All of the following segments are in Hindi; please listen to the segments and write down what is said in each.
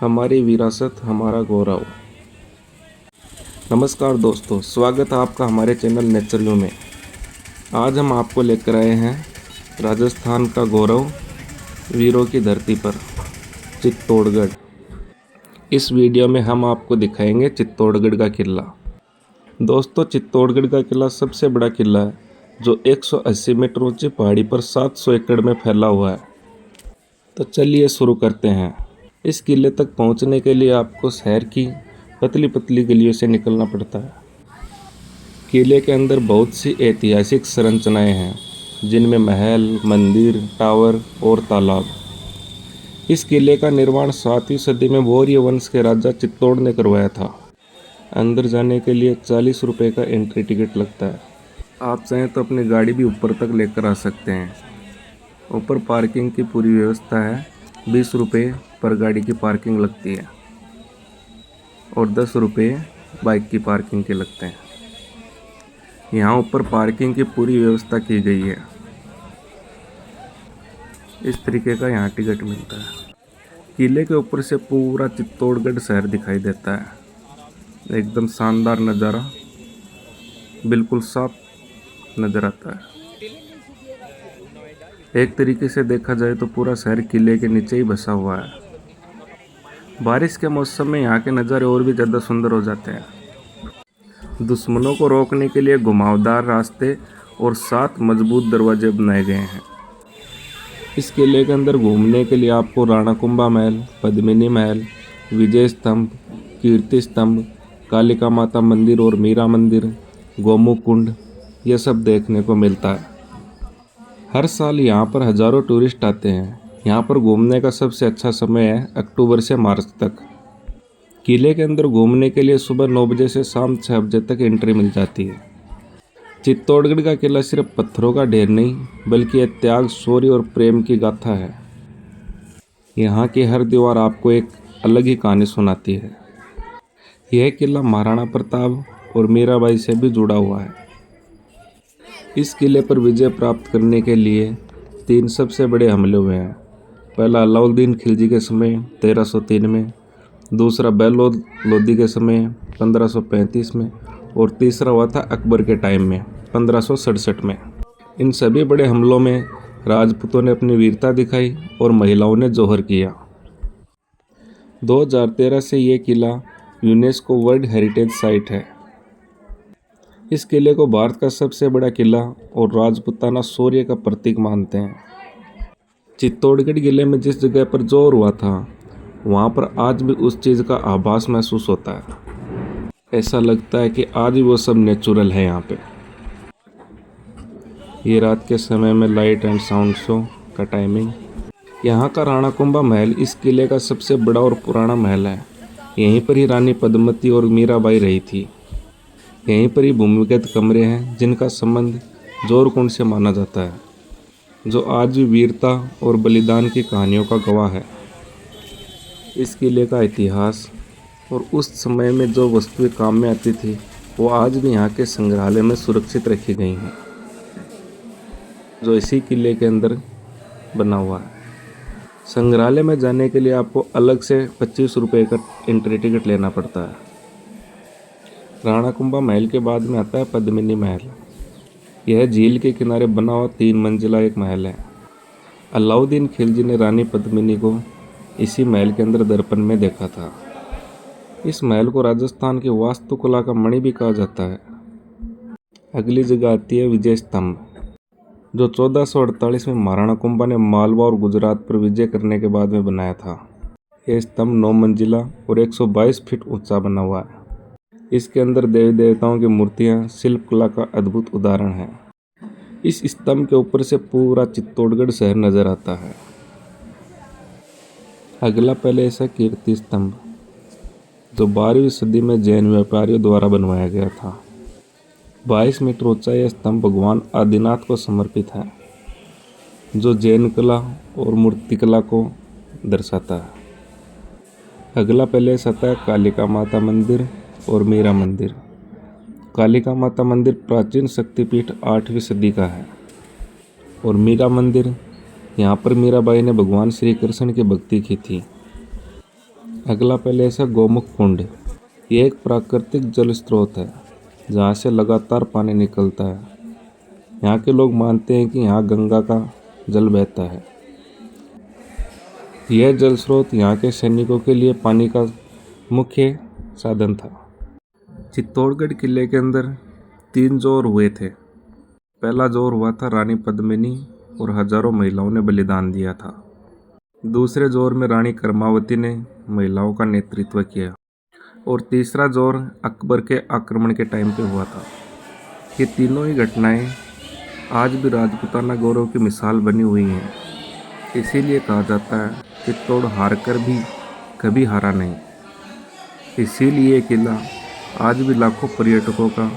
हमारी विरासत हमारा गौरव। नमस्कार दोस्तों, स्वागत है आपका हमारे चैनल नेचर व्यू में। आज हम आपको लेकर आए हैं राजस्थान का गौरव, वीरों की धरती पर, चित्तौड़गढ़। इस वीडियो में हम आपको दिखाएंगे चित्तौड़गढ़ का किला। दोस्तों, चित्तौड़गढ़ का किला सबसे बड़ा किला है जो 180 मीटर ऊंची पहाड़ी पर 700 एकड़ में फैला हुआ है। तो चलिए शुरू करते हैं। इस किले तक पहुंचने के लिए आपको शहर की पतली पतली गलियों से निकलना पड़ता है। किले के अंदर बहुत सी ऐतिहासिक संरचनाएं हैं, जिनमें महल, मंदिर, टावर और तालाब। इस किले का निर्माण 7वीं सदी में मौर्य वंश के राजा चित्तौड़ ने करवाया था। अंदर जाने के लिए 40 रुपये का एंट्री टिकट लगता है। आप चाहें तो अपनी गाड़ी भी ऊपर तक लेकर आ सकते हैं। ऊपर पार्किंग की पूरी व्यवस्था है। 20 रुपये पर गाड़ी की पार्किंग लगती है और 10 रुपये बाइक की पार्किंग के लगते हैं। यहाँ ऊपर पार्किंग की पूरी व्यवस्था की गई है। इस तरीके का यहाँ टिकट मिलता है। किले के ऊपर से पूरा चित्तौड़गढ़ शहर दिखाई देता है। एकदम शानदार नज़ारा, बिल्कुल साफ नज़र आता है। एक तरीके से देखा जाए तो पूरा शहर किले के नीचे ही बसा हुआ है। बारिश के मौसम में यहाँ के नज़ारे और भी ज़्यादा सुंदर हो जाते हैं। दुश्मनों को रोकने के लिए घुमावदार रास्ते और 7 मजबूत दरवाजे बनाए गए हैं। इस किले के अंदर घूमने के लिए आपको राणाकुंभा महल, पद्मिनी महल, विजय स्तंभ, कीर्ति स्तंभ, कालिका माता मंदिर और मीरा मंदिर, गोमुख कुंड, यह सब देखने को मिलता है। हर साल यहाँ पर हज़ारों टूरिस्ट आते हैं। यहाँ पर घूमने का सबसे अच्छा समय है अक्टूबर से मार्च तक। किले के अंदर घूमने के लिए सुबह 9 बजे से शाम 6 बजे तक एंट्री मिल जाती है। चित्तौड़गढ़ का किला सिर्फ पत्थरों का ढेर नहीं, बल्कि यह त्याग, शौर्य और प्रेम की गाथा है। यहाँ की हर दीवार आपको एक अलग ही कहानी सुनाती है। यह किला महाराणा प्रताप और मीराबाई से भी जुड़ा हुआ है। इस किले पर विजय प्राप्त करने के लिए 3 सबसे बड़े हमले हुए हैं। पहला अलाउद्दीन खिलजी के समय 1303 में, दूसरा बहलोद लोदी के समय 1535 में और तीसरा हुआ था अकबर के टाइम में 1567 में। इन सभी बड़े हमलों में राजपूतों ने अपनी वीरता दिखाई और महिलाओं ने जौहर किया। 2013 से ये किला यूनेस्को वर्ल्ड हेरिटेज साइट है। इस किले को भारत का सबसे बड़ा किला और राजपूताना शौर्य का प्रतीक मानते हैं। चित्तौड़गढ़ किले में जिस जगह पर जोर हुआ था, वहाँ पर आज भी उस चीज़ का आभास महसूस होता है। ऐसा लगता है कि आज भी वो सब नेचुरल है यहाँ पे। ये रात के समय में लाइट एंड साउंड शो का टाइमिंग। यहाँ का राणाकुंभा महल इस किले का सबसे बड़ा और पुराना महल है। यहीं पर ही रानी पद्मती और मीराबाई रही थी। यहीं पर ही भूमिगत कमरे हैं जिनका संबंध जोरकुंड से माना जाता है, जो आज भी वीरता और बलिदान की कहानियों का गवाह है। इस किले का इतिहास और उस समय में जो वस्तुएं काम में आती थी, वो आज भी यहाँ के संग्रहालय में सुरक्षित रखी गई हैं, जो इसी किले के अंदर बना हुआ है। संग्रहालय में जाने के लिए आपको अलग से 25 रुपये का एंट्री टिकट लेना पड़ता है। राणाकुंभा महल के बाद में आता है पद्मिनी महल। यह झील के किनारे बना हुआ 3 मंजिला एक महल है। अलाउद्दीन खिलजी ने रानी पद्मिनी को इसी महल के अंदर दर्पण में देखा था। इस महल को राजस्थान की वास्तुकला का मणि भी कहा जाता है। अगली जगह आती है विजय स्तंभ, जो 1448 में महाराणा कुंभा ने मालवा और गुजरात पर विजय करने के बाद में बनाया था। यह स्तंभ 9 मंजिला और 122 फीट ऊंचा बना हुआ है। इसके अंदर देवी देवताओं की मूर्तियां शिल्प कला का अद्भुत उदाहरण है। इस स्तंभ के ऊपर से पूरा चित्तौड़गढ़ शहर नजर आता है। अगला पैलेस है कीर्ति स्तंभ, जो 12वीं सदी में जैन व्यापारियों द्वारा बनवाया गया था। 22 मीटर ऊंचा यह स्तंभ भगवान आदिनाथ को समर्पित है, जो जैन कला और मूर्तिकला को दर्शाता है। अगला पैलेस आता है कालिका माता मंदिर और मीरा मंदिर। कालिका माता मंदिर प्राचीन शक्तिपीठ 8वीं सदी का है और मीरा मंदिर, यहाँ पर मीराबाई ने भगवान श्री कृष्ण की भक्ति की थी। अगला पैलेस है गोमुख कुंड। ये एक प्राकृतिक जल स्रोत है जहाँ से लगातार पानी निकलता है। यहाँ के लोग मानते हैं कि यहाँ गंगा का जल बहता है। यह जल स्रोत यहाँ के सैनिकों के लिए पानी का मुख्य साधन था। चित्तौड़गढ़ किले के अंदर 3 जोर हुए थे। पहला जोर हुआ था रानी पद्मिनी और हजारों महिलाओं ने बलिदान दिया था। दूसरे जोर में रानी कर्मावती ने महिलाओं का नेतृत्व किया और तीसरा जोर अकबर के आक्रमण के टाइम पे हुआ था। ये तीनों ही घटनाएं आज भी राजपूताना गौरव की मिसाल बनी हुई हैं। इसीलिए कहा जाता है चित्तौड़ हार कर भी कभी हारा नहीं। इसीलिए ये किला आज भी लाखों पर्यटकों का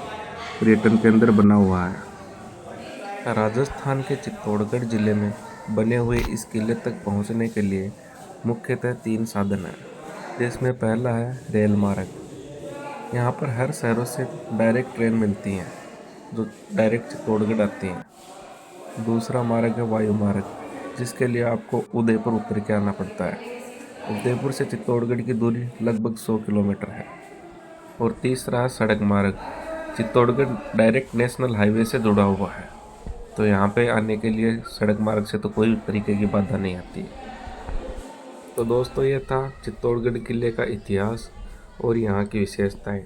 पर्यटन केंद्र बना हुआ है। राजस्थान के चित्तौड़गढ़ जिले में बने हुए इस किले तक पहुंचने के लिए मुख्यतः 3 साधन हैं, जिसमें पहला है रेल मार्ग। यहाँ पर हर शहरों से डायरेक्ट ट्रेन मिलती हैं जो डायरेक्ट चित्तौड़गढ़ आती हैं। दूसरा मार्ग है वायु मार्ग, जिसके लिए आपको उदयपुर उतर के आना पड़ता है। उदयपुर से चित्तौड़गढ़ की दूरी लगभग 100 किलोमीटर है। और तीसरा है सड़क मार्ग। चित्तौड़गढ़ डायरेक्ट नेशनल हाईवे से जुड़ा हुआ है, तो यहाँ पे आने के लिए सड़क मार्ग से तो कोई तरीके की बाधा नहीं आती। तो दोस्तों, ये था चित्तौड़गढ़ किले का इतिहास और यहाँ की विशेषताएं।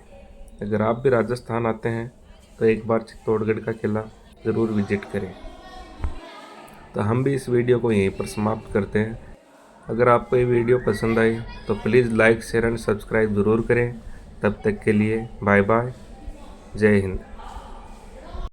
अगर आप भी राजस्थान आते हैं तो एक बार चित्तौड़गढ़ का किला ज़रूर विजिट करें। तो हम भी इस वीडियो को यहीं पर समाप्त करते हैं। अगर आपको ये वीडियो पसंद आई तो please like, share and subscribe ज़रूर करें। तब तक के लिए बाय बाय, जय हिंद।